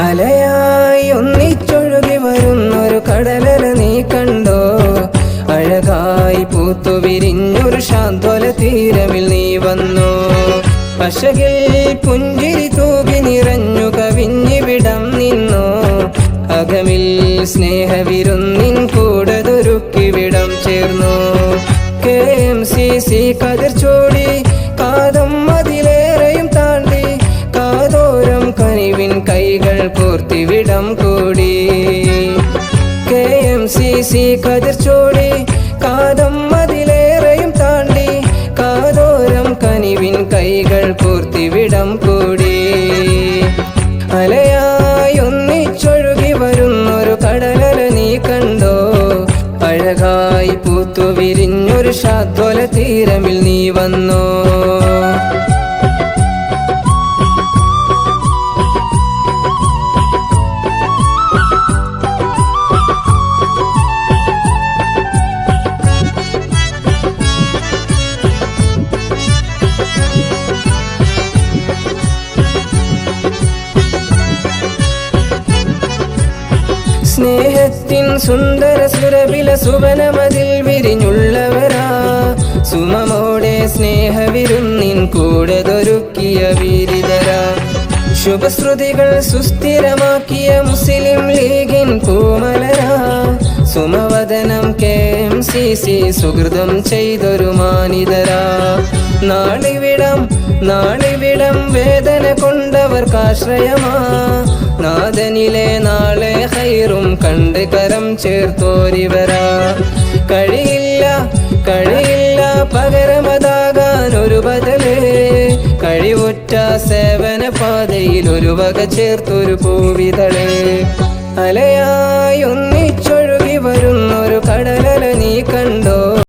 അലയായി ഒന്നിച്ചൊഴുകി വരുന്നൊരു കടലല നീ കണ്ടോ? അഴകായി പൂത്തു വിരിഞ്ഞൊരു ശാന്തോല തീരമിൽ നീ വന്നു. പശകിൽ പുഞ്ചിരി തൂകി നിറഞ്ഞു കവിഞ്ഞിവിടം നിന്നു. അകമിൽ സ്നേഹവിരുന്നിൻ കൂടതൊരുക്കിവിടം ചേർന്നു. KMCC കതിർച്ചോടി കാതം അതിലേറെയും താണ്ടി കാതോരം കനിവിൻ കൈകൾ കോർത്തിവിടം കൂടി. KMCC കതിർച്ചോടി കാതം അതിലേറെയും താണ്ടി കാതോരം കനിവിൻ കൈകൾ കോർത്തിവിടം കൂടി. അലയായി ഒന്നിച്ചൊഴുകി വരുന്നൊരു കടലല നീ കണ്ടോ? അഴകായി പൂത്തു വിരിഞ്ഞൊരു ശാന്തോല തീരമിൽ നീ വന്നോ? സ്നേഹത്തിൻ സുന്ദര സുരഭില സുവനമതിൽ വിരിഞ്ഞുള്ളവരാ. സുമമോടെ സ്നേഹവിരുന്നിൻ കൂടതൊരുക്കിയ വീരിതരാ. ശുഭശ്രുതികൾ സുസ്ഥിരമാക്കിയ മുസ്ലിം ലീഗിൻ പൂമലരാ. സുമവദനം KMCC സുഹൃതം ചെയ്തൊരു മാനിതരാ. നാളിവിടം വേദന കൊണ്ടവർക്കാശ്രയമാ. നാദനിലെ നാളെ ഹൈറും കണ്ട് കരം ചേർത്തോരിവരാ. കഴിയില്ല പകരമതാകാൻ ഒരു ബദലേ. കഴിവുറ്റ സേവന പാതയിൽ ഒരു വക ചേർത്തൊരു പൂവിതളേ. അലയാ